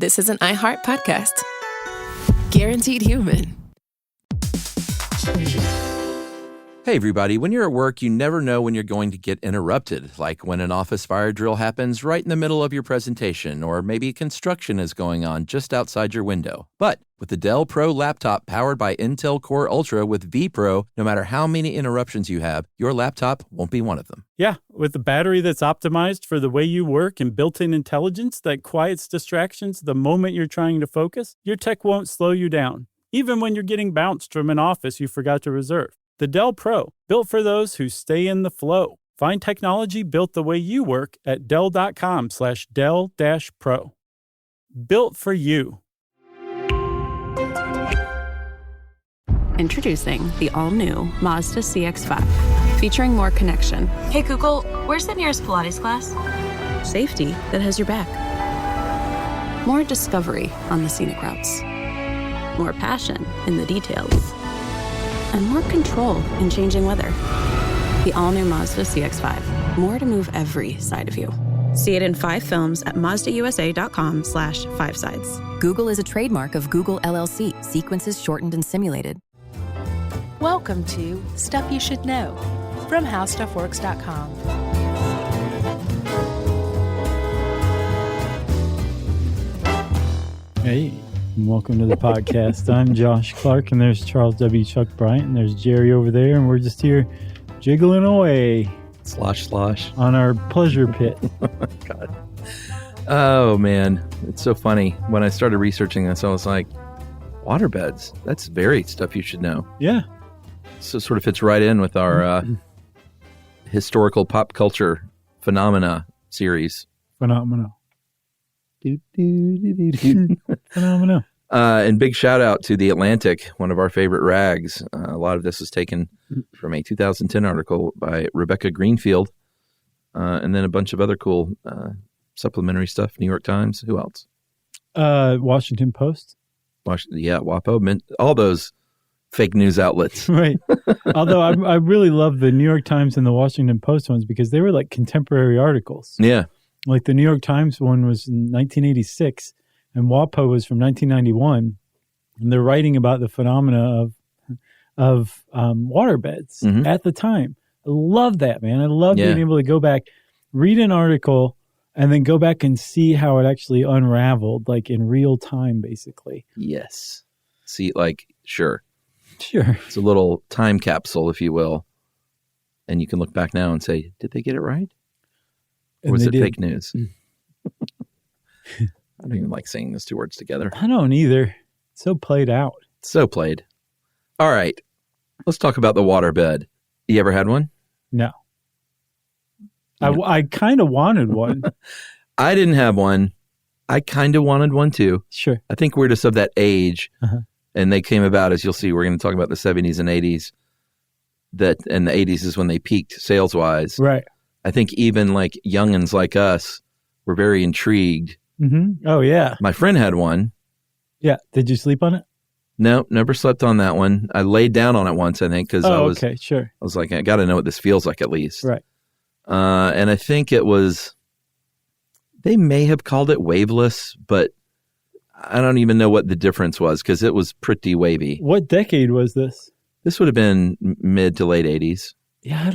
this is an iHeart podcast. Guaranteed human. Hey, everybody. When you're at work, you never know when you're going to get interrupted, like when an office fire drill happens right in the middle of your presentation, or maybe construction is going on just outside your window. But with the Dell Pro laptop powered by Intel Core Ultra with vPro, no matter how many interruptions you have, your laptop won't be one of them. Yeah, with a battery that's optimized for the way you work and built-in intelligence that quiets distractions the moment you're trying to focus, your tech won't slow you down, even when you're getting bounced from an office you forgot to reserve. The Dell Pro, built for those who stay in the flow. Find technology built the way you work at Dell.com/Dell-Pro. Built for you. Introducing the all-new Mazda CX-5, featuring more connection. Hey Google, where's the nearest Pilates class? Safety that has your back. More discovery on the scenic routes. More passion in the details. And more control in changing weather. The all-new Mazda CX-5. More to move every side of you. See it in 5 films at MazdaUSA.com/5sides. Google is a trademark of Google LLC. Sequences shortened and simulated. Welcome to Stuff You Should Know from HowStuffWorks.com. Hey, and welcome to the podcast. I'm Josh Clark, and there's Charles W. Chuck Bryant, and there's Jerry over there, and we're just here jiggling away. Slosh. On our pleasure pit. God. Oh, man. It's so funny. When I started researching this, I was like, waterbeds. That's very stuff you should know. Yeah. So it sort of fits right in with our historical pop culture phenomena series. Phenomenal. Phenomenal. And big shout out to The Atlantic, one of our favorite rags. A lot of this was taken from a 2010 article by Rebecca Greenfield, and then a bunch of other cool supplementary stuff. New York Times. Who else? Washington Post. WAPO. All those fake news outlets. Right. Although I really love the New York Times and the Washington Post ones because they were like contemporary articles. Yeah. Like the New York Times one was in 1986 and WAPO was from 1991. And they're writing about the phenomena of waterbeds at the time. I love that, man. I love being able to go back, read an article, and then go back and see how it actually unraveled, like in real time, basically. Yes. See, like, sure. Sure. It's a little time capsule, if you will. And you can look back now and say, did they get it right? Or was it fake news? I don't even like saying those two words together. I don't either. It's so played out. So played. All right. Let's talk about the waterbed. You ever had one? No. I kind of wanted one. I didn't have one. I kind of wanted one too. Sure. I think we're just of that age. And they came about, as you'll see, we're going to talk about the 70s and 80s. And the 80s is when they peaked sales-wise. Right. I think even like youngins like us were very intrigued. Mm-hmm. Oh, yeah. My friend had one. Yeah. Did you sleep on it? No, never slept on that one. I laid down on it once, I think, because I was like, I got to know what this feels like at least. Right. And I think it was, they may have called it waveless, but I don't even know what the difference was because it was pretty wavy. What decade was this? This would have been mid to late 80s. Yeah,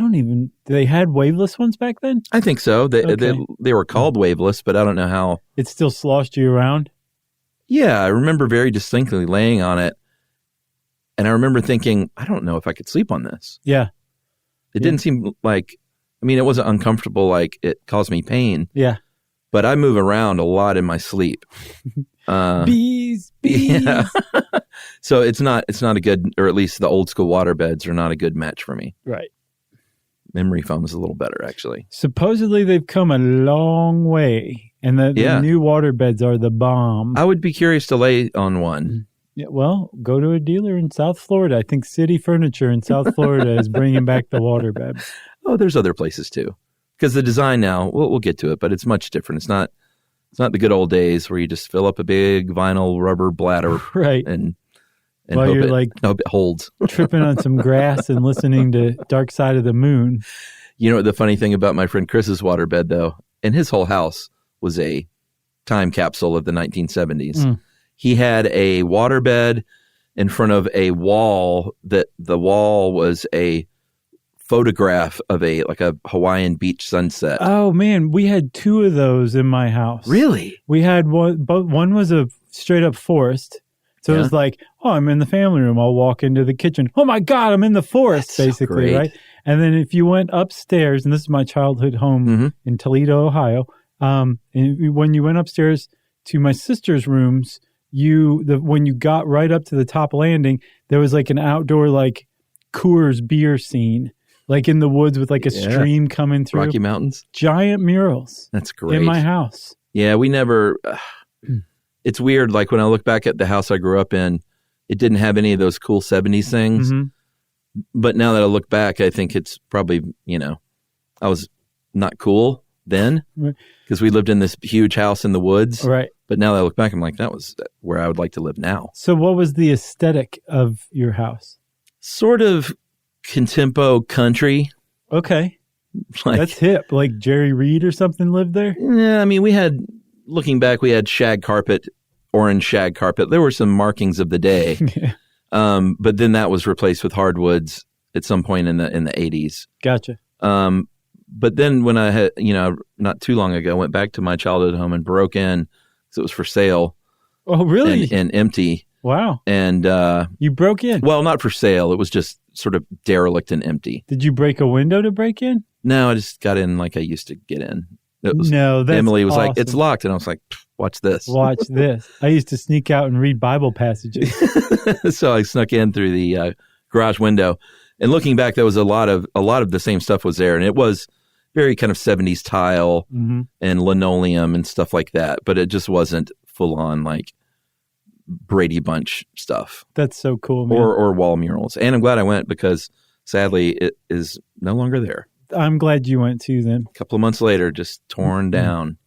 they had waveless ones back then? I think so. They were called waveless, but I don't know how. It still sloshed you around? Yeah, I remember very distinctly laying on it. And I remember thinking, I don't know if I could sleep on this. Yeah. It didn't seem like, it wasn't uncomfortable like it caused me pain. Yeah. But I move around a lot in my sleep. Bees. Yeah. So it's not a good, or at least the old school waterbeds are not a good match for me. Right. Memory foam is a little better, actually. Supposedly they've come a long way, and the new waterbeds are the bomb. I would be curious to lay on one. Yeah, well, go to a dealer in South Florida. I think City Furniture in South Florida is bringing back the waterbed. Oh, there's other places too. Because the design now, we'll get to it, but it's much different. It's not the good old days where you just fill up a big vinyl rubber bladder, right? And while hope you're it holds, tripping on some grass and listening to Dark Side of the Moon. You know the funny thing about my friend Chris's waterbed, though, and his whole house was a time capsule of the 1970s. He had a waterbed in front of a wall that the wall was a photograph of a Hawaiian beach sunset. Oh man, we had 2 of those in my house. Really? We had one, but one was a straight up forest. So it was like, oh, I'm in the family room. I'll walk into the kitchen. Oh my God, I'm in the forest, That's basically, so right? And then if you went upstairs, and this is my childhood home in Toledo, Ohio, and when you went upstairs to my sister's rooms, when you got right up to the top landing, there was like an outdoor like Coors beer scene, like in the woods with like a stream coming through. Rocky Mountains. Giant murals. That's great. In my house. Yeah, we never... it's weird, like when I look back at the house I grew up in, it didn't have any of those cool 70s things. But now that I look back, I think it's probably, I was not cool then because we lived in this huge house in the woods. Right. But now that I look back, I'm like, that was where I would like to live now. So what was the aesthetic of your house? Sort of contempo country. Okay. That's hip. Like Jerry Reed or something lived there? Yeah, I mean, looking back, we had shag carpet, orange shag carpet. There were some markings of the day. But then that was replaced with hardwoods at some point in the 80s. Gotcha. But then when I had, not too long ago, went back to my childhood home and broke in because it was for sale. Oh, really? And empty. Wow. And you broke in? Well, not for sale. It was just sort of derelict and empty. Did you break a window to break in? No, I just got in like I used to get in. Emily was awesome. like, it's locked. And I was like, watch this. Watch this. I used to sneak out and read Bible passages. So I snuck in through the garage window. And looking back, there was a lot of the same stuff was there. And it was very kind of 70s tile and linoleum and stuff like that. But it just wasn't full on like Brady Bunch stuff. That's so cool, man. Or wall murals. And I'm glad I went because sadly it is no longer there. I'm glad you went too then. A couple of months later, just torn down.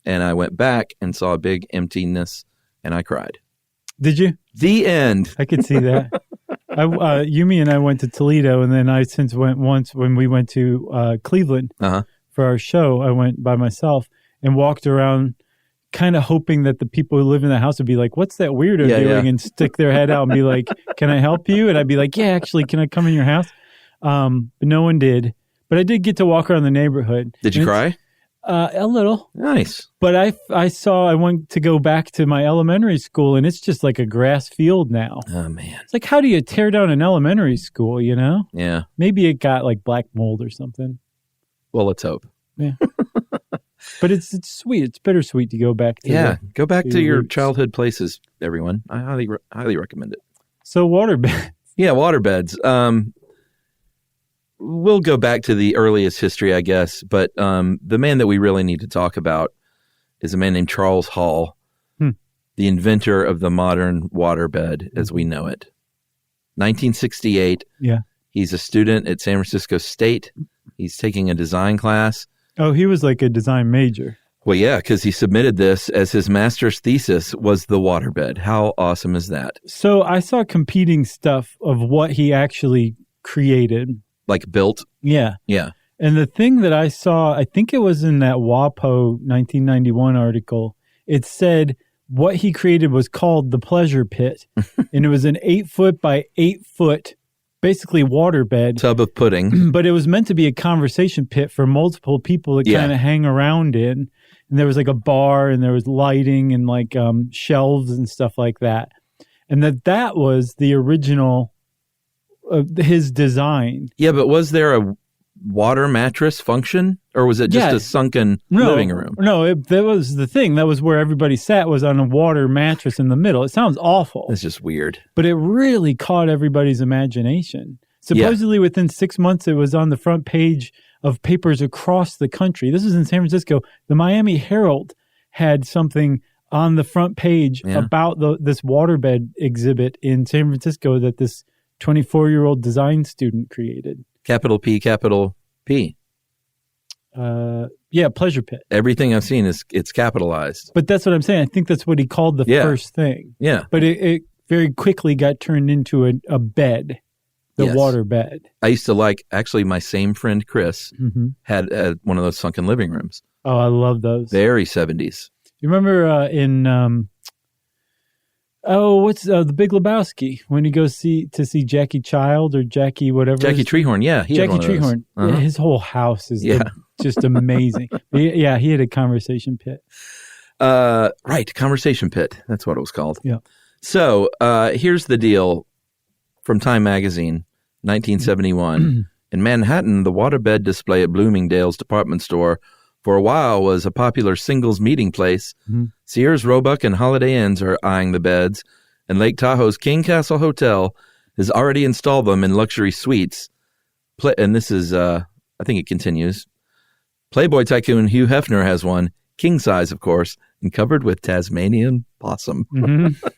And I went back and saw a big emptiness and I cried. Did you? The end. I could see that. Yumi and I went to Toledo, and then I since went once when we went to Cleveland for our show. I went by myself and walked around kind of hoping that the people who live in the house would be like, what's that weirdo doing? And stick their head out and be like, can I help you? And I'd be like, yeah, actually, can I come in your house? But no one did. But I did get to walk around the neighborhood. Did you cry? A little. Nice. But I went to go back to my elementary school, and it's just like a grass field now. Oh, man. It's like, how do you tear down an elementary school, Yeah. Maybe it got like black mold or something. Well, let's hope. Yeah. But it's sweet. It's bittersweet to go back to. Go back to your roots. childhood places, everyone. I highly recommend it. So waterbeds. Yeah, waterbeds. We'll go back to the earliest history, I guess. But the man that we really need to talk about is a man named Charles Hall, the inventor of the modern waterbed as we know it. 1968. Yeah. He's a student at San Francisco State. He's taking a design class. Oh, he was like a design major. Well, yeah, because he submitted this as his master's thesis was the waterbed. How awesome is that? So I saw competing stuff of what he actually created. Like built? Yeah. Yeah. And the thing that I saw, I think it was in that WAPO 1991 article, it said what he created was called the pleasure pit. And it was an 8-foot by 8-foot, basically waterbed. Tub of pudding. But it was meant to be a conversation pit for multiple people to kind of hang around in. And there was like a bar and there was lighting and like shelves and stuff like that. And that was the original his design. Yeah, but was there a water mattress function, or was it just a sunken living room? No, that was the thing. That was where everybody sat, was on a water mattress in the middle. It sounds awful. It's just weird. But it really caught everybody's imagination. Supposedly within 6 months, it was on the front page of papers across the country. This is in San Francisco. The Miami Herald had something on the front page about this waterbed exhibit in San Francisco that this 24-year-old design student created. Capital P, capital P. Pleasure pit. Everything I've seen it's capitalized. But that's what I'm saying. I think that's what he called the first thing. Yeah. But it very quickly got turned into a bed, the water bed. I used to actually my same friend Chris had one of those sunken living rooms. Oh, I love those. Very 70s. You remember in what's The Big Lebowski, when he goes to see Jackie Child or Jackie whatever. Jackie Treehorn, yeah. Jackie Treehorn. Uh-huh. Yeah, his whole house is just amazing. He had a conversation pit. Right, conversation pit. That's what it was called. Yeah. So here's the deal from Time Magazine, 1971. In Manhattan, the waterbed display at Bloomingdale's department store for a while was a popular singles meeting place. Mm-hmm. Sears, Roebuck, and Holiday Inns are eyeing the beds, and Lake Tahoe's King Castle Hotel has already installed them in luxury suites. And this is, I think it continues. Playboy tycoon Hugh Hefner has one, king size, of course, and covered with Tasmanian possum. Mm-hmm.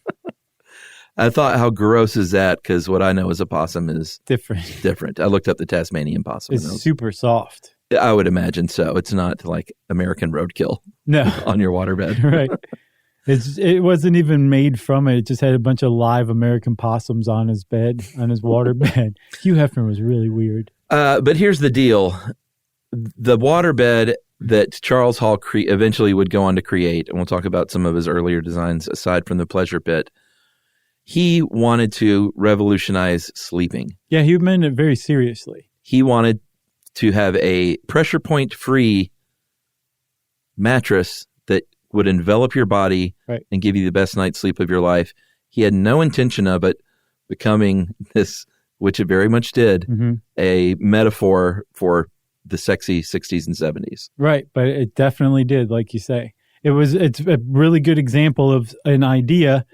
I thought, how gross is that? Because what I know as a possum is different. I looked up the Tasmanian possum. It's super soft. I would imagine so. It's not like American roadkill. No. On your waterbed. Right. It wasn't even made from it. It just had a bunch of live American possums on his bed, on his waterbed. Hugh Hefner was really weird. But here's the deal. The waterbed that Charles Hall eventually would go on to create, and we'll talk about some of his earlier designs aside from the pleasure pit, he wanted to revolutionize sleeping. Yeah, he meant it very seriously. He wanted to have a pressure point free mattress that would envelop your body and give you the best night's sleep of your life. He had no intention of it becoming this, which it very much did, a metaphor for the sexy 60s and 70s. Right, but it definitely did, like you say. It's a really good example of an idea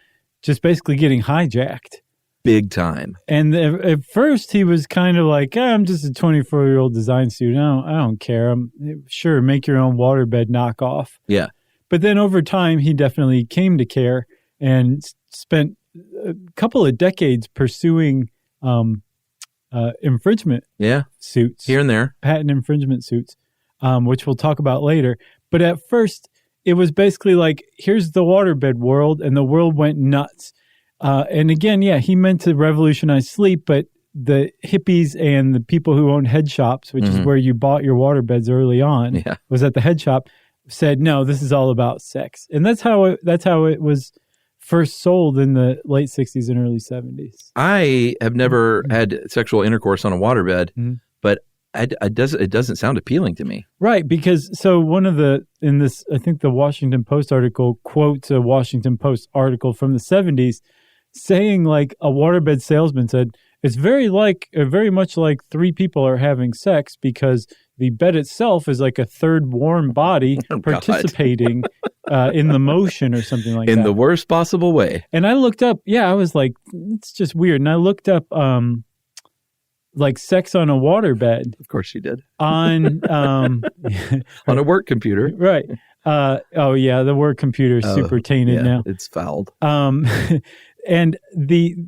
just basically getting hijacked. Big time. And at first he was kind of like, I'm just a 24-year-old design student. I don't care. Sure, make your own waterbed knockoff. Yeah. But then over time, he definitely came to care and spent a couple of decades pursuing infringement suits. Here and there. Patent infringement suits, which we'll talk about later. But at first, it was basically like, here's the waterbed world, and the world went nuts. And again, he meant to revolutionize sleep, but the hippies and the people who owned head shops, which is where you bought your waterbeds early on, was at the head shop, said, no, this is all about sex. And that's how it was first sold in the late 60s and early 70s. I have never had sexual intercourse on a waterbed, but it doesn't sound appealing to me. Right, because I think the Washington Post article quotes a Washington Post article from the 70s saying, like, a waterbed salesman said, it's very much like three people are having sex because the bed itself is like a third warm body participating in the motion or something like that. In the worst possible way. And I looked up, I was like, it's just weird. And I looked up like sex on a waterbed. Of course you did. On on a work computer. Right. The work computer is super tainted now. It's fouled. And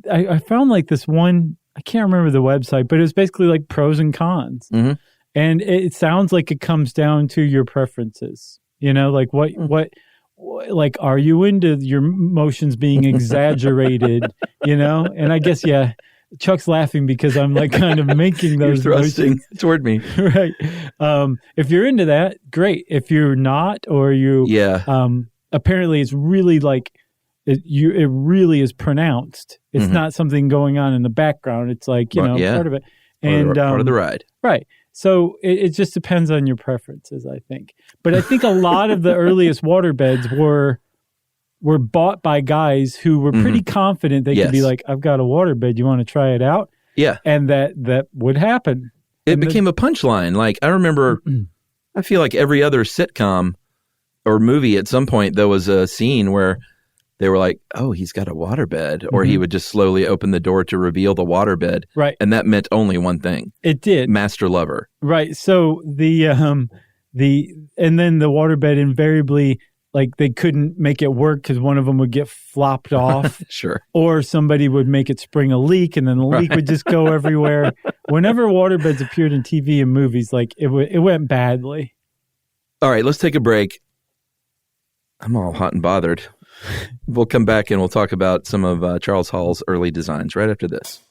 I found like this one, I can't remember the website, but it was basically like pros and cons. Mm-hmm. And it sounds like it comes down to your preferences. You know, like what like, are you into your motions being exaggerated, you know? And I guess, Chuck's laughing because I'm like kind of making those You're thrusting motions toward me. Right. If you're into that, great. If you're not, or you, apparently it's really like, it really is pronounced. It's not something going on in the background. It's like, part of it. And part of the ride. Right. So it just depends on your preferences, I think. But I think a lot of the earliest waterbeds were bought by guys who were pretty confident they could be like, I've got a waterbed. You want to try it out? Yeah. And that would happen. It became a punchline. Like, I remember, I feel like every other sitcom or movie at some point, there was a scene where they were like, oh, he's got a waterbed. Or he would just slowly open the door to reveal the waterbed. Right. And that meant only one thing. It did. Master lover. Right. So and then the waterbed invariably, like, they couldn't make it work because one of them would get flopped off. Sure. Or somebody would make it spring a leak, and then the leak would just go everywhere. Whenever waterbeds appeared in TV and movies, like, it went badly. All right, let's take a break. I'm all hot and bothered. We'll come back and we'll talk about some of Charles Hall's early designs right after this.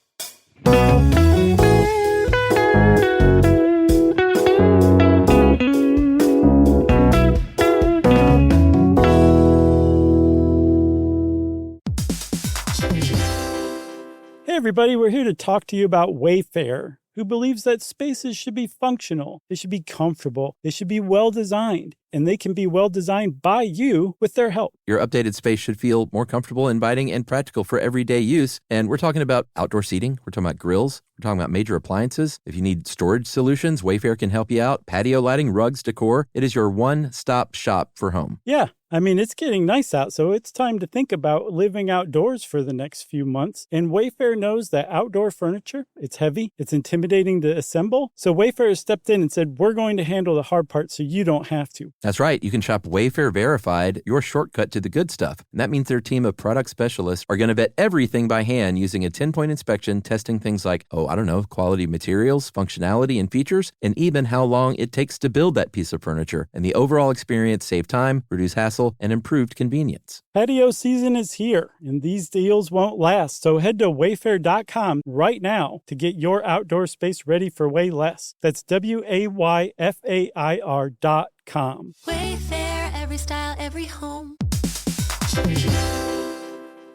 everybody, we're here to talk to you about Wayfair, who believes that spaces should be functional, they should be comfortable, they should be well-designed, and they can be well-designed by you with their help. Your updated space should feel more comfortable, inviting, and practical for everyday use. And we're talking about outdoor seating. We're talking about grills. We're talking about major appliances. If you need storage solutions, Wayfair can help you out. Patio lighting, rugs, decor. It is your one-stop shop for home. Yeah. I mean, it's getting nice out, so it's time to think about living outdoors for the next few months. And Wayfair knows that outdoor furniture, it's heavy, it's intimidating to assemble. So Wayfair has stepped in and said, we're going to handle the hard part so you don't have to. That's right. You can shop Wayfair Verified, your shortcut to the good stuff. And that means their team of product specialists are going to vet everything by hand using a 10-point inspection, testing things like, quality materials, functionality, and features, and even how long it takes to build that piece of furniture. And the overall experience save time, reduce hassle, and improved convenience. Patio season is here, and these deals won't last. So head to wayfair.com right now to get your outdoor space ready for way less. That's WAYFAIR.com. Wayfair, every style, every home.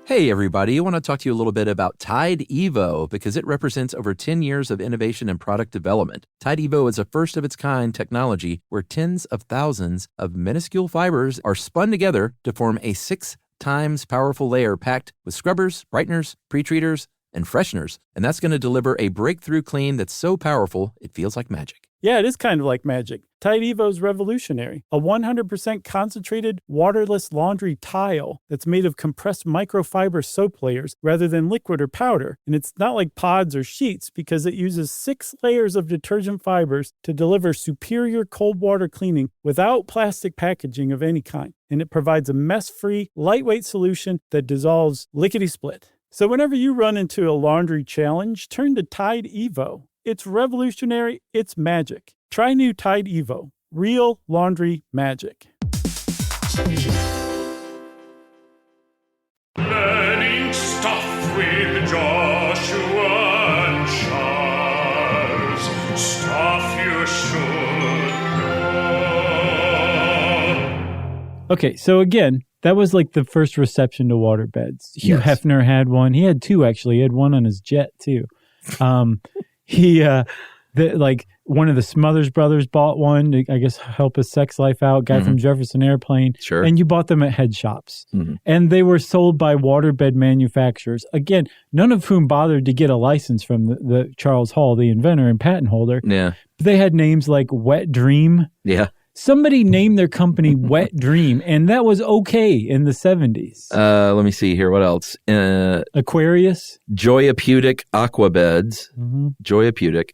Hey, everybody. I want to talk to you a little bit about Tide Evo because it represents over 10 years of innovation and product development. Tide Evo is a first-of-its-kind technology where tens of thousands of minuscule fibers are spun together to form a 6 times powerful layer packed with scrubbers, brighteners, pre-treaters, and fresheners. And that's going to deliver a breakthrough clean that's so powerful, it feels like magic. Yeah, it is kind of like magic. Tide Evo is revolutionary. A 100% concentrated, waterless laundry tile that's made of compressed microfiber soap layers rather than liquid or powder. And it's not like pods or sheets because it uses 6 layers of detergent fibers to deliver superior cold water cleaning without plastic packaging of any kind. And it provides a mess-free, lightweight solution that dissolves lickety-split. So whenever you run into a laundry challenge, turn to Tide Evo. It's revolutionary. It's magic. Try new Tide Evo. Real laundry magic. Learning stuff with Joshua and Charles. Stuff you should know. Okay, so again, that was like the first reception to Waterbeds. Hugh Yes. Hefner had one. He had 2, actually. He had one on his jet, too. One of the Smothers Brothers bought one to, I guess, help his sex life out. Guy from Jefferson Airplane. Sure. And you bought them at head shops. Mm-hmm. And they were sold by waterbed manufacturers. Again, none of whom bothered to get a license from the Charles Hall, the inventor and patent holder. Yeah. They had names like Wet Dream. Yeah. Somebody named their company Wet Dream, and that was okay in the 70s. Let me see here. What else? Aquarius. Joyapeutic Aquabeds. Mm-hmm. Joyapeutic.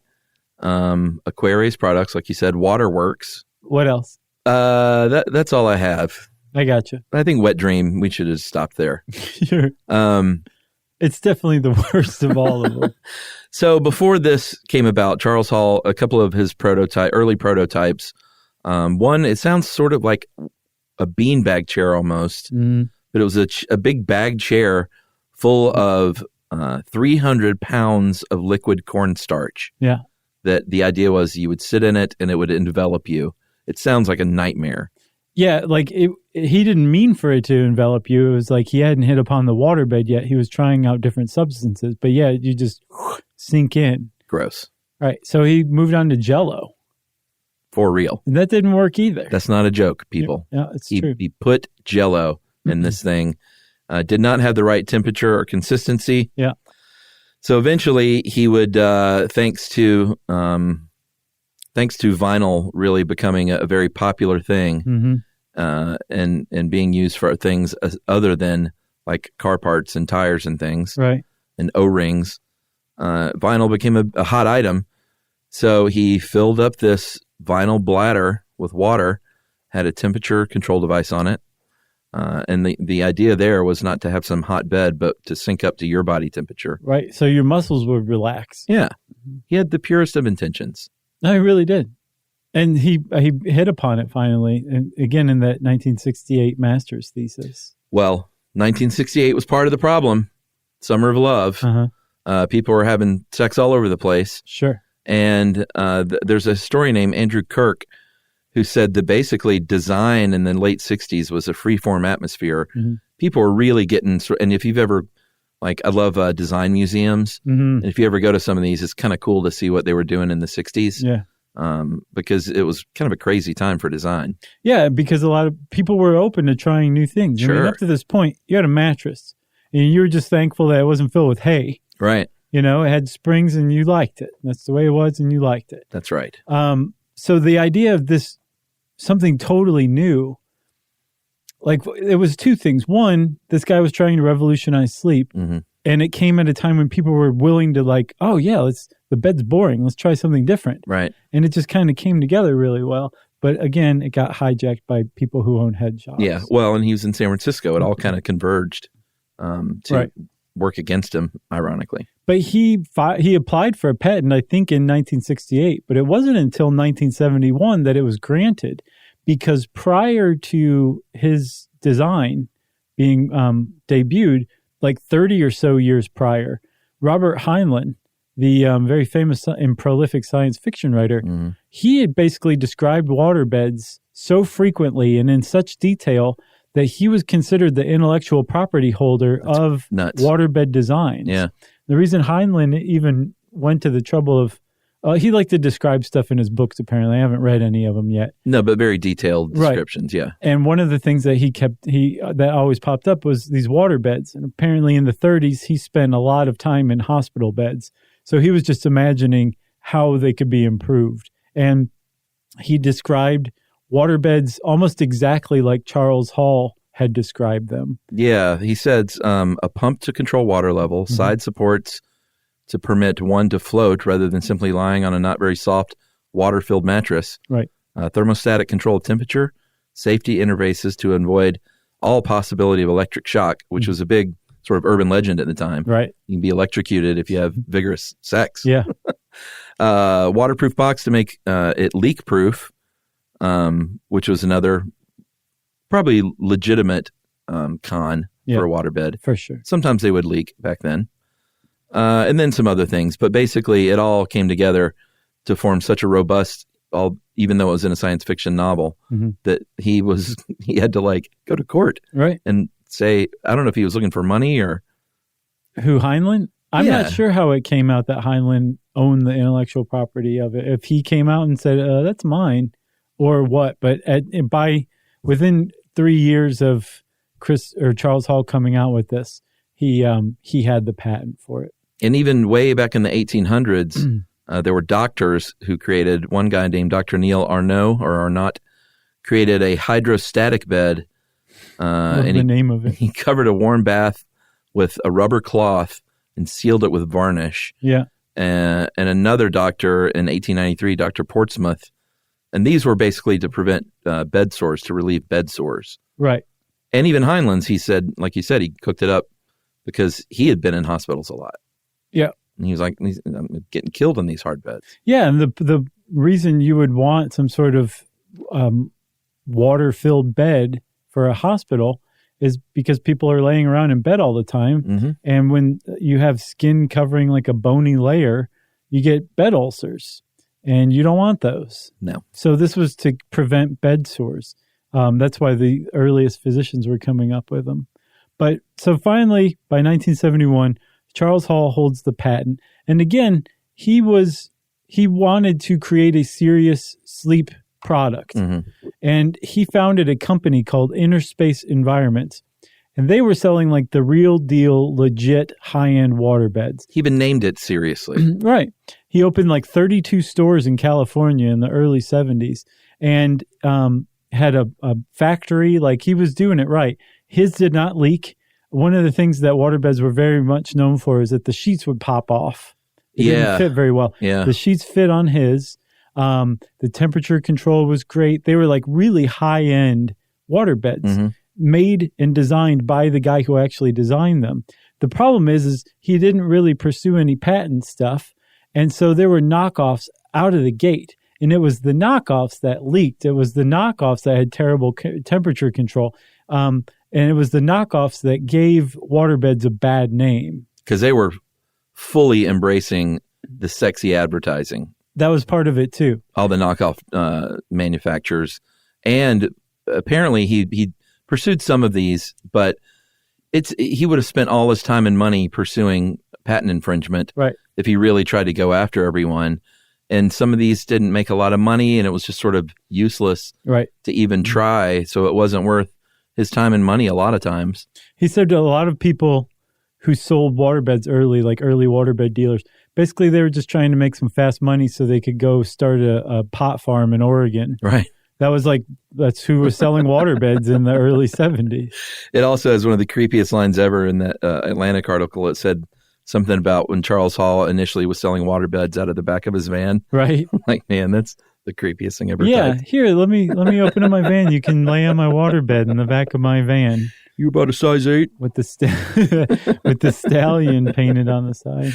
Aquarius products, like you said. Waterworks. What else? That's all I have. I got you. I think Wet Dream, we should have stopped there. Sure. It's definitely the worst of all of them. So before this came about, Charles Hall, a couple of his early prototypes, one, it sounds sort of like a beanbag chair almost, but it was a big bag chair full of 300 pounds of liquid cornstarch. Yeah. That the idea was you would sit in it and it would envelop you. It sounds like a nightmare. Yeah, like he didn't mean for it to envelop you. It was like he hadn't hit upon the waterbed yet. He was trying out different substances. But yeah, you just sink in. Gross. Right. So he moved on to Jell-O. For real. And that didn't work either. That's not a joke, people. Yeah, it's true. He put Jell-O in this thing. Did not have the right temperature or consistency. Yeah. So eventually he would, thanks to vinyl really becoming a very popular thing, and being used for things other than like car parts and tires and things, right, and O-rings, vinyl became a hot item. So he filled up this vinyl bladder with water, had a temperature control device on it. And the idea there was not to have some hot bed, but to sync up to your body temperature. Right. So your muscles would relax. Yeah. He had the purest of intentions. No, he really did. And he hit upon it finally, and again in that 1968 master's thesis. Well, 1968 was part of the problem. Summer of Love. People were having sex all over the place. Sure. And there's a historian named Andrew Kirk who said that basically design in the late 60s was a free-form atmosphere. People were really getting, and if you've ever Like, I love design museums. Mm-hmm. And if you ever go to some of these, it's kind of cool to see what they were doing in the 60s. Yeah. Because it was kind of a crazy time for design. Yeah, because a lot of people were open to trying new things. Sure. I mean, up to this point, you had a mattress, and you were just thankful that it wasn't filled with hay. Right. You know, it had springs, and you liked it. That's the way it was, and you liked it. That's right. So the idea of this, something totally new, like it was two things. One, this guy was trying to revolutionize sleep, Mm-hmm. and it came at a time when people were willing to like, oh yeah, the bed's boring. Let's try something different. Right. And it just kind of came together really well. But again, it got hijacked by people who own head shops. Yeah. Well, and he was in San Francisco. It all kind of converged to work against him, ironically. But he applied for a patent, I think, in 1968. But it wasn't until 1971 that it was granted, because prior to his design being debuted, like 30 or so years prior, Robert Heinlein, the very famous and prolific science fiction writer, Mm-hmm. he had basically described waterbeds so frequently and in such detail that he was considered the intellectual property holder of nuts. waterbed designs. Yeah. The reason Heinlein even went to the trouble of, he liked to describe stuff in his books, apparently. I haven't read any of them yet. No, but very detailed descriptions, yeah. And one of the things that that always popped up was these water beds. And apparently in the 30s, he spent a lot of time in hospital beds. So he was just imagining how they could be improved. And he described water beds almost exactly like Charles Hall had described them. Yeah, he said a pump to control water level, Mm-hmm. side supports to permit one to float rather than simply lying on a not very soft water-filled mattress. Right. Thermostatic control of temperature, safety interfaces to avoid all possibility of electric shock, which was a big sort of urban legend at the time. Right. You can be electrocuted if you have vigorous sex. Yeah. Waterproof box to make it leak-proof, which was another probably legitimate con for a waterbed. For sure. Sometimes they would leak back then. And then some other things. But basically, it all came together to form such a robust, even though it was in a science fiction novel, Mm-hmm. that he had to like go to court and say, I don't know if he was looking for money or... Who, Heinlein? I'm not sure how it came out that Heinlein owned the intellectual property of it. If he came out and said, that's mine, or what. But within 3 years of Charles Hall coming out with this, he had the patent for it. And even way back in the 1800s, there were doctors who created, one guy named Dr. Neil Arnott created a hydrostatic bed. And the name of it. He covered a warm bath with a rubber cloth and sealed it with varnish. Yeah. And another doctor in 1893, Dr. Portsmouth. And these were basically to prevent bed sores, to relieve bed sores. Right. And even Heinlein's, he said, like you said, he cooked it up because he had been in hospitals a lot. Yeah. And he was like, I'm getting killed in these hard beds. Yeah, and the reason you would want some sort of water-filled bed for a hospital is because people are laying around in bed all the time. Mm-hmm. And when you have skin covering like a bony layer, you get bed ulcers. And you don't want those. No. So this was to prevent bed sores. That's why the earliest physicians were coming up with them. But so finally, by 1971, Charles Hall holds the patent. And again, he wanted to create a serious sleep product. Mm-hmm. And he founded a company called Inner Space Environments. And they were selling like the real deal, legit high-end waterbeds. He even named it seriously. Right. He opened like 32 stores in California in the early 70s and had a factory. Like he was doing it right. His did not leak. One of the things that waterbeds were very much known for is that the sheets would pop off. It didn't fit very well. Yeah. The sheets fit on his. The temperature control was great. They were like really high-end waterbeds. Mm-hmm. Made and designed by the guy who actually designed them. The problem is he didn't really pursue any patent stuff, and so there were knockoffs out of the gate, and it was the knockoffs that leaked. It was the knockoffs that had terrible temperature control, and it was the knockoffs that gave waterbeds a bad name. Because they were fully embracing the sexy advertising. That was part of it, too. All the knockoff manufacturers, and apparently he pursued some of these, but He would have spent all his time and money pursuing patent infringement if he really tried to go after everyone. And some of these didn't make a lot of money, and it was just sort of useless to even try. So it wasn't worth his time and money a lot of times. He said to a lot of people who sold waterbeds early, like early waterbed dealers, basically they were just trying to make some fast money so they could go start a pot farm in Oregon. Right. That's who was selling waterbeds in the early 70s. It also has one of the creepiest lines ever in that Atlantic article. It said something about when Charles Hall initially was selling waterbeds out of the back of his van. Right. Like, man, that's the creepiest thing ever. Yeah. Typed. Here, let me open up my van. You can lay on my waterbed in the back of my van. You about a size 8? With the stallion painted on the side.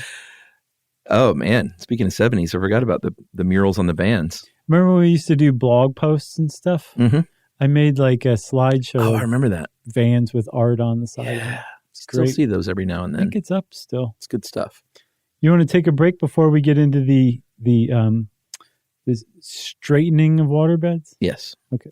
Oh, man. Speaking of 70s, I forgot about the murals on the vans. Remember when we used to do blog posts and stuff? Mm-hmm. I made like a slideshow. Oh, I remember that. Vans with art on the side. Yeah. Still see those every now and then. I think it's up still. It's good stuff. You want to take a break before we get into the straightening of waterbeds? Yes. Okay.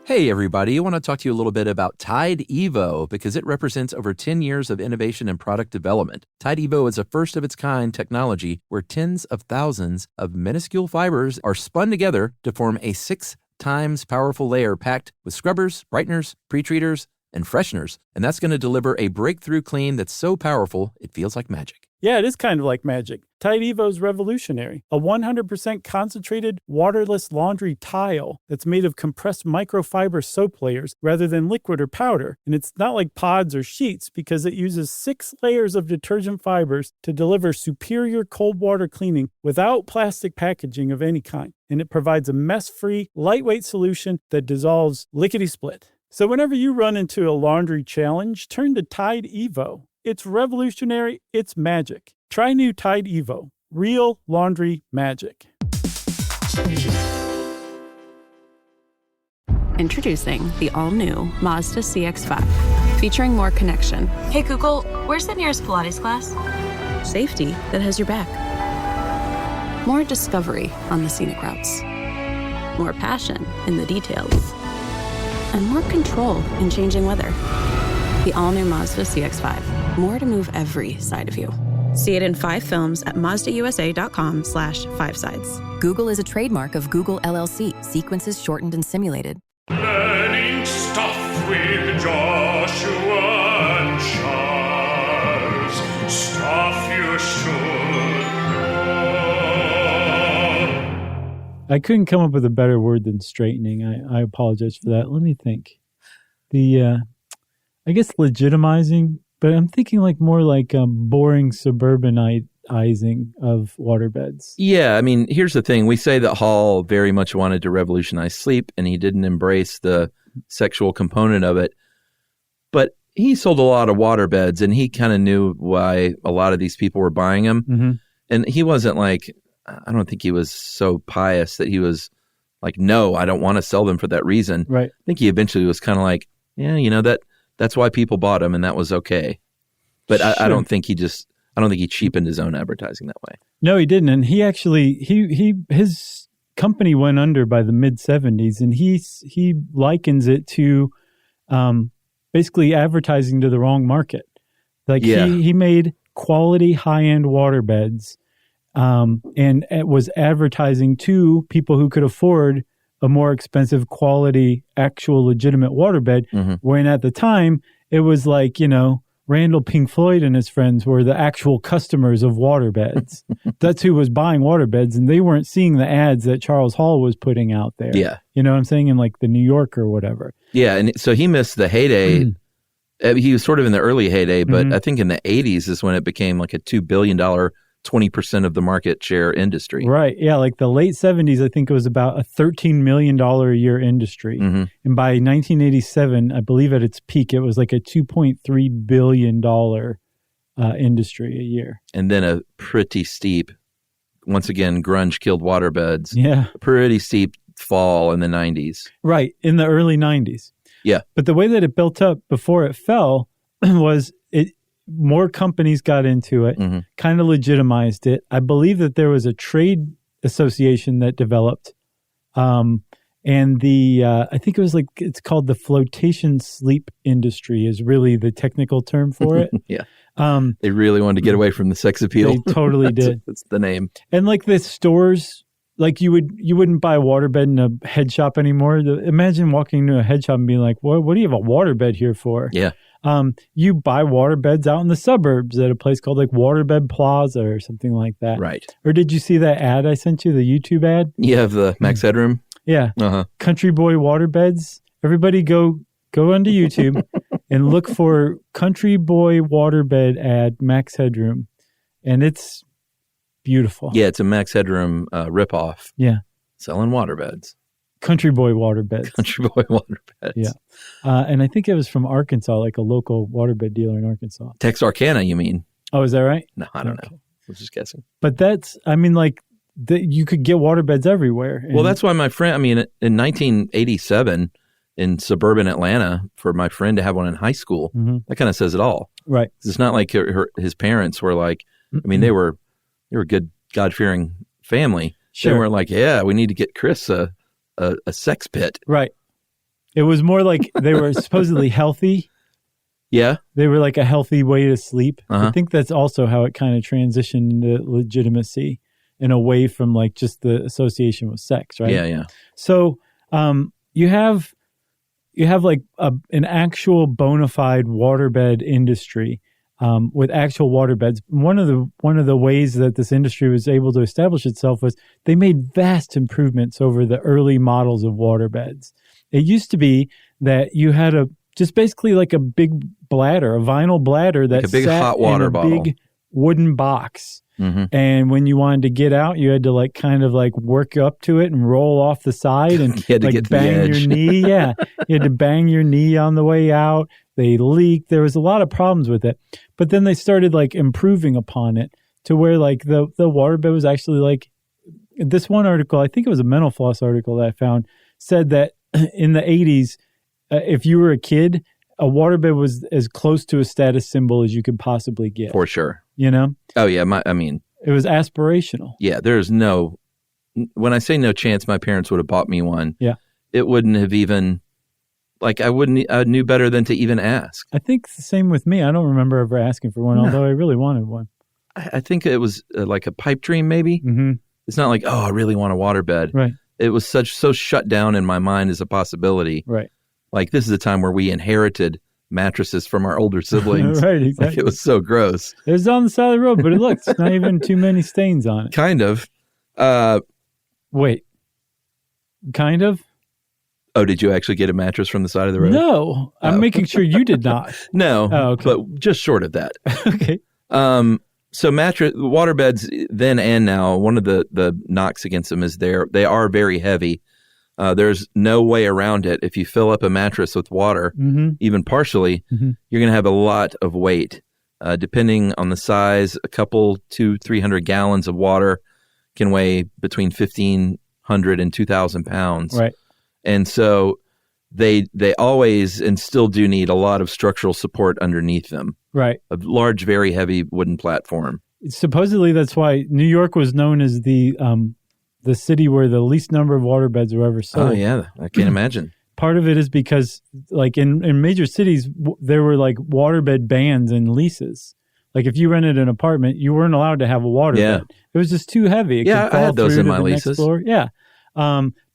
Hey, everybody. I want to talk to you a little bit about Tide Evo because it represents over 10 years of innovation and product development. Tide Evo is a first-of-its-kind technology where tens of thousands of minuscule fibers are spun together to form a 6 times powerful layer packed with scrubbers, brighteners, pre-treaters, and fresheners. And that's going to deliver a breakthrough clean that's so powerful, it feels like magic. Yeah, it is kind of like magic. Tide Evo is revolutionary. A 100% concentrated, waterless laundry tile that's made of compressed microfiber soap layers rather than liquid or powder. And it's not like pods or sheets because it uses 6 layers of detergent fibers to deliver superior cold water cleaning without plastic packaging of any kind. And it provides a mess-free, lightweight solution that dissolves lickety-split. So whenever you run into a laundry challenge, turn to Tide Evo. It's revolutionary. It's magic. Try new Tide Evo. Real laundry magic. Introducing the all-new Mazda CX-5, featuring more connection. Hey Google, where's the nearest Pilates class? Safety that has your back. More discovery on the scenic routes. More passion in the details. And more control in changing weather. The all-new Mazda CX-5. More to move every side of you. See it in 5 films at MazdaUSA.com/5sides. Google is a trademark of Google LLC. Sequences shortened and simulated. Learning stuff with Joshua and Charles. Stuff you should know. I couldn't come up with a better word than straightening. I apologize for that. Let me think. I guess legitimizing, but I'm thinking like more like boring suburbanizing of waterbeds. Yeah, I mean, here's the thing. We say that Hall very much wanted to revolutionize sleep, and he didn't embrace the sexual component of it. But he sold a lot of waterbeds, and he kind of knew why a lot of these people were buying them. Mm-hmm. And he wasn't like, I don't think he was so pious that he was like, no, I don't want to sell them for that reason. Right. I think he eventually was kind of like, yeah, you know, that's why people bought them, and that was okay. But sure. I don't think he cheapened his own advertising that way. No, he didn't. And he actually, his company went under by the mid 70s, and he likens it to basically advertising to the wrong market. Like he made quality high-end waterbeds and it was advertising to people who could afford a more expensive quality, actual legitimate waterbed, when at the time it was like, you know, Randall Pink Floyd and his friends were the actual customers of waterbeds. That's who was buying waterbeds, and they weren't seeing the ads that Charles Hall was putting out there. Yeah. You know what I'm saying? In like the New Yorker or whatever. Yeah, and so he missed the heyday. He was sort of in the early heyday, but I think in the 80s is when it became like a $2 billion 20% of the market share industry. Right. Yeah. Like the late 70s, I think it was about a $13 million a year industry. And by 1987, I believe at its peak, it was like a $2.3 billion industry a year. And then a pretty steep, once again, grunge killed waterbeds. Yeah. A pretty steep fall in the 90s. Right. In the early 90s. Yeah. But the way that it built up before it fell was more companies got into it, kind of legitimized it. I believe that there was a trade association that developed, and I think it was it's called the flotation sleep industry is really the technical term for it. Yeah. They really wanted to get away from the sex appeal. They totally did. That's the name. And like the stores, like you wouldn't buy a waterbed in a head shop anymore. Imagine walking into a head shop and being like, what do you have a waterbed here for? Yeah. You buy waterbeds out in the suburbs at a place called like Waterbed Plaza or something like that. Right. Or did you see that ad I sent you, the YouTube ad? You have the Max Headroom? Yeah. Uh-huh. Country Boy Waterbeds. Everybody go onto YouTube and look for Country Boy Waterbed ad, Max Headroom. And it's beautiful. Yeah, it's a Max Headroom ripoff. Yeah. Selling waterbeds. Country Boy Waterbeds. Country Boy Waterbeds. Yeah. And I think it was from Arkansas, like a local waterbed dealer in Arkansas. Texarkana, you mean? Oh, is that right? No, I don't know. I was just guessing. But you could get waterbeds everywhere. Well, that's why my friend, in 1987 in suburban Atlanta, for my friend to have one in high school, that kind of says it all. Right. It's not like his parents were like, they were a good God-fearing family. Sure. They weren't like, yeah, we need to get Chris a sex pit. Right. It was more like they were supposedly healthy. Yeah. They were like a healthy way to sleep. I think that's also how it kind of transitioned into legitimacy and away from like just the association with sex, right? Yeah, yeah. So you have like an actual bona fide waterbed industry with actual waterbeds. One of the ways that this industry was able to establish itself was they made vast improvements over the early models of waterbeds. It used to be that you had just basically like a big bladder, a vinyl bladder that like a big sat hot water in a bottle. big wooden box. And when you wanted to get out, you had to like kind of like work up to it and roll off the side and like bang your knee. Yeah. You had to bang your knee on the way out. They leaked. There was a lot of problems with it. But then they started like improving upon it to where like the waterbed was actually like this one article, I think it was a Mental Floss article that I found, said that in the 80s, if you were a kid, a waterbed was as close to a status symbol as you could possibly get. For sure. You know? Oh, yeah. It was aspirational. Yeah, there's when I say no chance my parents would have bought me one, yeah, it wouldn't have even, I knew better than to even ask. I think it's the same with me. I don't remember ever asking for one, although I really wanted one. I think it was like a pipe dream, maybe. Mm-hmm. It's not like, I really want a waterbed. Right. It was so shut down in my mind as a possibility. Right. Like this is a time where we inherited mattresses from our older siblings. Right, exactly. Like it was so gross. It was on the side of the road, but it looks not even too many stains on it. Kind of. Wait. Kind of? Oh, did you actually get a mattress from the side of the road? No. I'm making sure you did not. No. Oh, okay. But just short of that. Okay. So waterbeds then and now, one of the knocks against them is they are very heavy. There's no way around it. If you fill up a mattress with water, even partially, you're going to have a lot of weight. Depending on the size, a couple 200-300 gallons of water can weigh between 1,500 and 2,000 pounds. Right. And so they always and still do need a lot of structural support underneath them. Right. A large, very heavy wooden platform. Supposedly, that's why New York was known as the city where the least number of waterbeds were ever sold. Oh, yeah. I can't imagine. Part of it is because, like, in major cities, there were, like, waterbed bans and leases. Like, if you rented an apartment, you weren't allowed to have a waterbed. Yeah. It was just too heavy. It yeah, could fall I had those through in to my the next leases. floor. Yeah.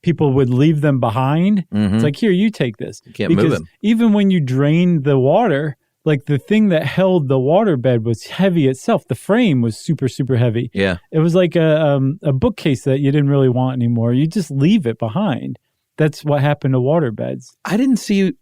People would leave them behind. It's like, here, you take this. You can't move them. Even when you drained the water, like the thing that held the waterbed was heavy itself. The frame was super, super heavy. Yeah. It was like a bookcase that you didn't really want anymore. You just leave it behind. That's what happened to waterbeds. I didn't see,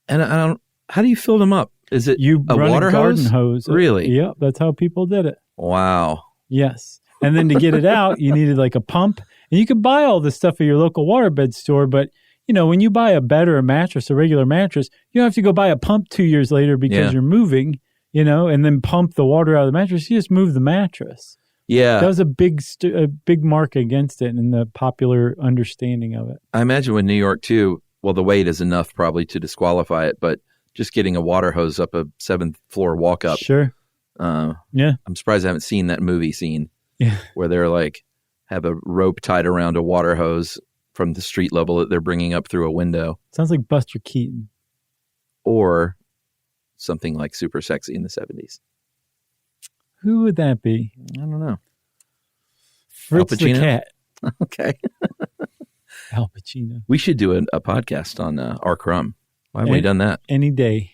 and I don't, how do you fill them up? Is it you a run water a garden hose? Really? Yep. That's how people did it. Wow. Yes. And then to get it out, you needed like a pump. And you could buy all this stuff at your local waterbed store, but you know, when you buy a bed or a mattress, a regular mattress, you have to go buy a pump 2 years later because you're moving, you know, and then pump the water out of the mattress. You just move the mattress. Yeah. That was a big mark against it in the popular understanding of it. I imagine with New York too, well, the weight is enough probably to disqualify it, but just getting a water hose up a 7th floor walk up. Sure. Yeah. I'm surprised I haven't seen that movie scene Yeah. where they're like have a rope tied around a water hose from the street level that they're bringing up through a window. Sounds like Buster Keaton. Or something like Super Sexy in the 70s. Who would that be? I don't know. Fritz Al the Pacino? Cat. Okay. Al Pacino. We should do a podcast on R. Crumb. Why haven't we done that? Any day.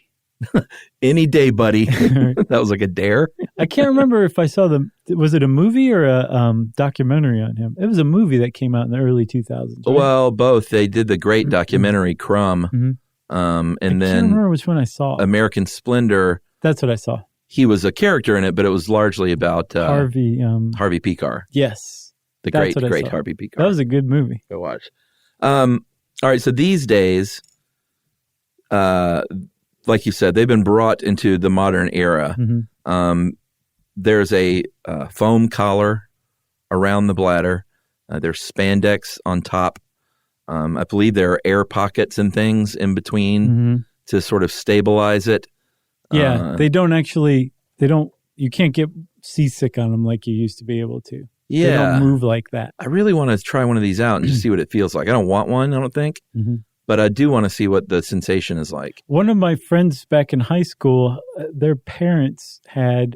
Any day, buddy. That was like a dare. I can't remember if I saw was it a movie or a documentary on him? It was a movie that came out in the early 2000s. Right? Well, both. They did the great documentary Crumb. Mm-hmm. And I then can't remember which one I saw. American Splendor. That's what I saw. He was a character in it, but it was largely about Harvey Pekar. Yes. The That's great Harvey Pekar. That was a good movie. Go watch. All right, so these days, like you said, they've been brought into the modern era. Mm-hmm. There's a foam collar around the bladder. There's spandex on top. I believe there are air pockets and things in between to sort of stabilize it. Yeah, you can't get seasick on them like you used to be able to. Yeah. They don't move like that. I really want to try one of these out and just see what it feels like. I don't want one, I don't think, but I do want to see what the sensation is like. One of my friends back in high school, their parents had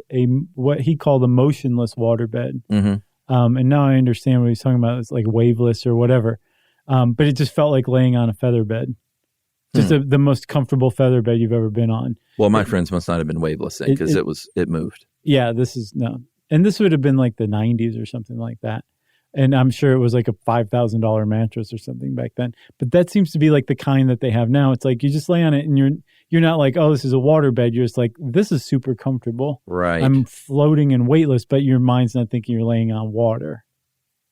what he called a motionless waterbed. And now I understand what he's talking about. It's like waveless or whatever. But it just felt like laying on a feather bed. Just the most comfortable feather bed you've ever been on. Well, my friends must not have been waveless then because it moved. Yeah, and this would have been like the 90s or something like that. And I'm sure it was like a $5,000 mattress or something back then. But that seems to be like the kind that they have now. It's like you just lay on it and you're not like, oh, this is a water bed. You're just like, this is super comfortable. Right. I'm floating and weightless, but your mind's not thinking you're laying on water.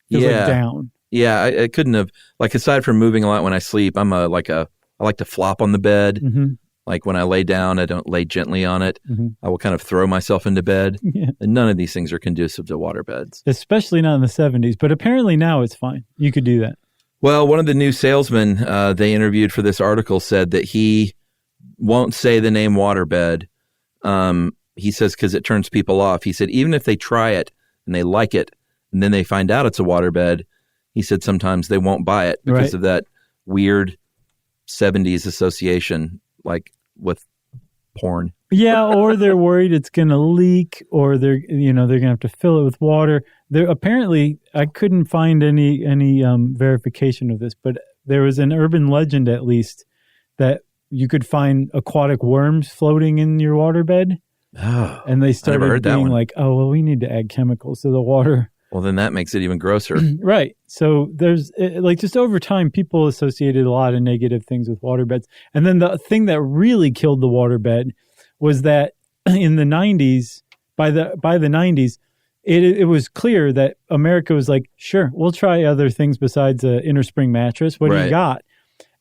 Feels like down. Yeah, I couldn't have, like, aside from moving a lot when I sleep, I like to flop on the bed. Like when I lay down, I don't lay gently on it. I will kind of throw myself into bed. Yeah. And none of these things are conducive to water beds. Especially not in the 70s, but apparently now it's fine. You could do that. Well, one of the new salesmen they interviewed for this article said that he won't say the name waterbed. He says because it turns people off. He said even if they try it and they like it and then they find out it's a waterbed, he said sometimes they won't buy it because of that weird 70s association, like with porn. Yeah, or they're worried it's going to leak, or they're going to have to fill it with water. There apparently, I couldn't find any verification of this, but there was an urban legend at least that you could find aquatic worms floating in your waterbed. Oh, and they started being like, oh, well, we need to add chemicals to the water. Well, then that makes it even grosser. Right. So there's like just over time, people associated a lot of negative things with waterbeds. And then the thing that really killed the waterbed was that in the 90s, by the 90s, it was clear that America was like, sure, we'll try other things besides an inner spring mattress. What do you got?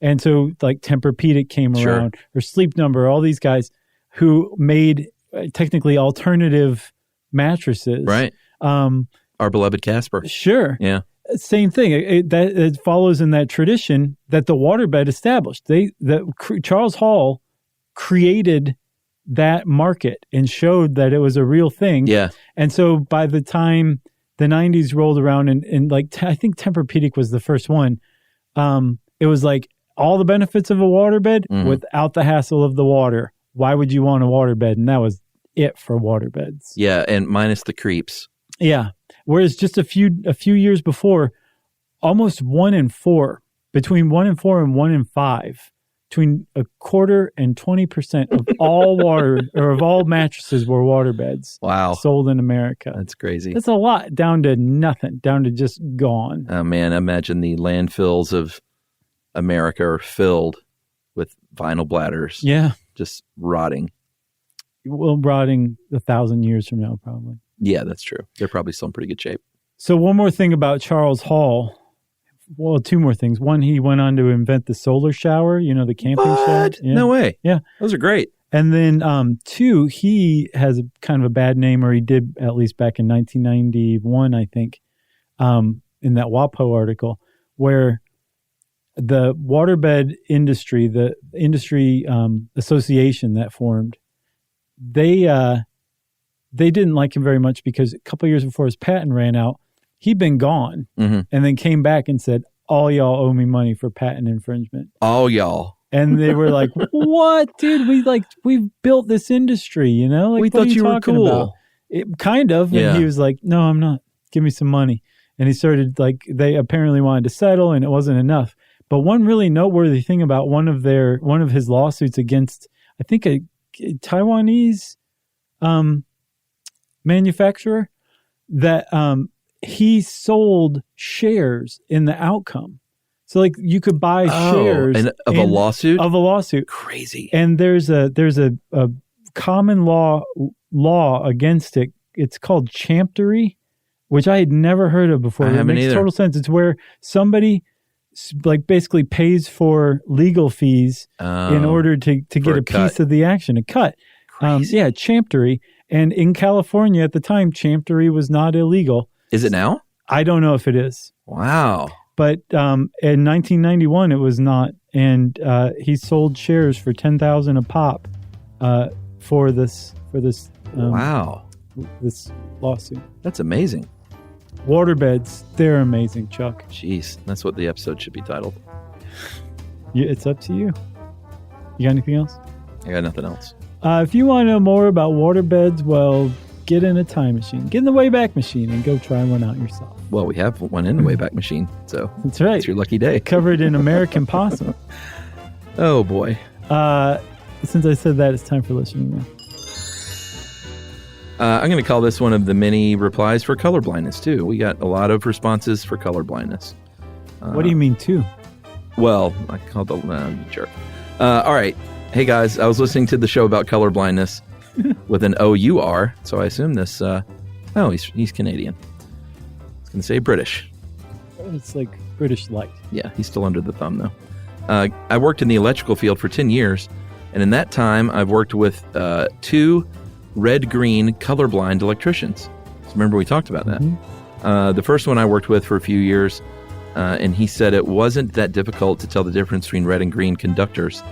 And so like Tempur-Pedic came around, or Sleep Number, all these guys who made technically alternative mattresses. Right. Our beloved Casper. Sure. Yeah. Same thing. It follows in that tradition that the waterbed established. Charles Hall created that market and showed that it was a real thing. Yeah. And so by the time the 90s rolled around and like I think Tempur-Pedic was the first one, it was like all the benefits of a waterbed without the hassle of the water. Why would you want a waterbed? And that was it for waterbeds. Yeah, and minus the creeps. Yeah. Whereas just a few years before, almost 1 in 4, between 1 in 4 and 1 in 5, between a quarter and 20% of all of all mattresses were waterbeds. Wow. Sold in America. That's crazy. That's a lot, down to nothing, down to just gone. Oh man, imagine the landfills of America are filled with vinyl bladders. Yeah. Just rotting. Well, rotting 1,000 years from now, probably. Yeah, that's true. They're probably still in pretty good shape. So one more thing about Charles Hall. Well, 2 more things. One, he went on to invent the solar shower, the camping shower. Yeah. No way. Yeah. Those are great. And then 2, he has kind of a bad name, or he did at least back in 1991, I think, in that WAPO article, where the waterbed industry, the industry association that formed, they didn't like him very much because a couple of years before his patent ran out, he'd been gone and then came back and said, all y'all owe me money for patent infringement. All y'all. And they were like, what, dude? We've built this industry, you know? Like, we thought you were cool. About? Kind of. And he was like, no, I'm not. Give me some money. And he started, like, they apparently wanted to settle and it wasn't enough. But one really noteworthy thing about one of his lawsuits against, I think, a Taiwanese manufacturer, that he sold shares in the outcome. So, like, you could buy shares of a lawsuit? Of a lawsuit. Crazy. And there's a common law against it. It's called champtery, which I had never heard of before. It makes total sense. It's where somebody, like, basically pays for legal fees in order to get a piece of the action, a cut. Champtery. And in California at the time, champtery was not illegal. Is it now? I don't know if it is. Wow. But in 1991, it was not, and he sold shares for $10,000 a pop for this. Wow, this lawsuit. That's amazing. Waterbeds, they're amazing, Chuck. Jeez, that's what the episode should be titled. It's up to you. You got anything else? I got nothing else. If you want to know more about waterbeds, well, get in a time machine. Get in the Wayback Machine and go try one out yourself. Well, we have one in the Wayback Machine, so that's right. It's your lucky day. Covered in American Possum. Oh, boy. Since I said that, it's time for listening now. I'm going to call this one of the many replies for color blindness, too. We got a lot of responses for color blindness. What do you mean, too? Well, I called the jerk. All right. Hey, guys, I was listening to the show about color blindness with an O-U-R, so I assume this... he's Canadian. I was going to say British. It's like British light. Yeah, he's still under the thumb, though. I worked in the electrical field for 10 years, and in that time, I've worked with 2 red-green colorblind electricians. So remember we talked about that. Mm-hmm. The first one I worked with for a few years, and he said it wasn't that difficult to tell the difference between red and green conductors.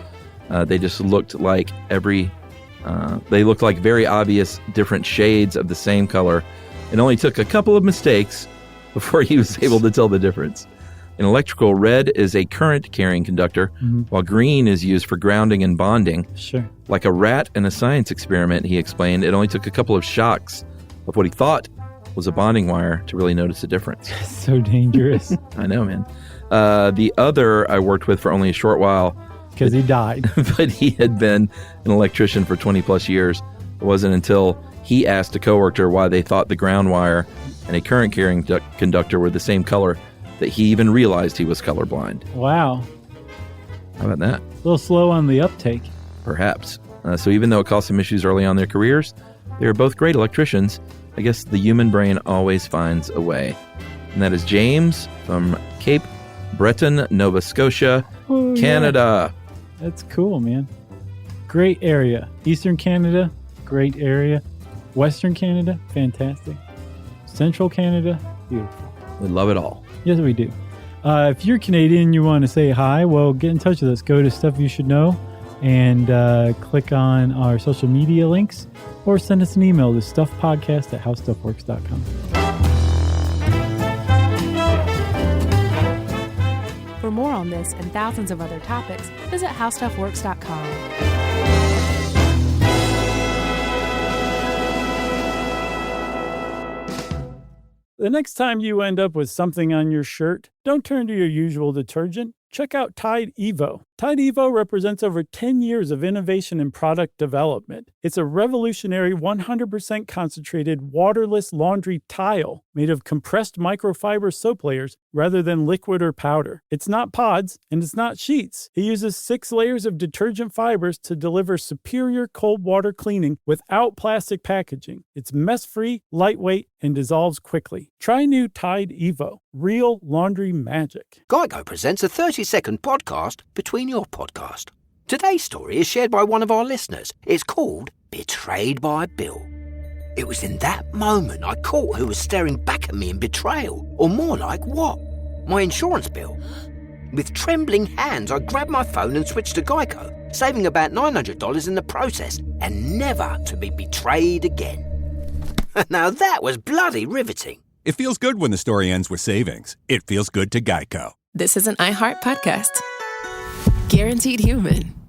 They just looked like they looked like very obvious different shades of the same color. It only took a couple of mistakes before he was able to tell the difference. In electrical, red is a current-carrying conductor, while green is used for grounding and bonding. Sure. Like a rat in a science experiment, he explained, it only took a couple of shocks of what he thought was a bonding wire to really notice the difference. So dangerous. I know, man. The other I worked with for only a short while. Because he died. But he had been an electrician for 20-plus years. It wasn't until he asked a coworker why they thought the ground wire and a current-carrying conductor were the same color that he even realized he was colorblind. Wow. How about that? A little slow on the uptake. Perhaps. So even though it caused some issues early on in their careers, they were both great electricians. I guess the human brain always finds a way. And that is James from Cape Breton, Nova Scotia, Canada. Yeah. That's cool, man. Great area. Eastern Canada, great area. Western Canada, fantastic. Central Canada, beautiful. We love it all. Yes, we do. If you're Canadian and you want to say hi, well, get in touch with us. Go to Stuff You Should Know and click on our social media links or send us an email to stuffpodcast@howstuffworks.com. For more on this and thousands of other topics, visit howstuffworks.com. The next time you end up with something on your shirt, don't turn to your usual detergent. Check out Tide Evo. Tide Evo represents over 10 years of innovation and product development. It's a revolutionary 100% concentrated waterless laundry tile made of compressed microfiber soap layers rather than liquid or powder. It's not pods and it's not sheets. It uses 6 layers of detergent fibers to deliver superior cold water cleaning without plastic packaging. It's mess-free, lightweight, and dissolves quickly. Try new Tide Evo. Real laundry magic. Geico presents a 30-second podcast between your podcast. Today's story is shared by one of our listeners. It's called Betrayed by Bill. It was in that moment I caught who was staring back at me in betrayal. Or more like what? My insurance bill. With trembling hands, I grabbed my phone and switched to Geico, saving about $900 in the process, and never to be betrayed again. Now that was bloody riveting. It feels good when the story ends with savings. It feels good to Geico. This is an iHeart podcast. Guaranteed human.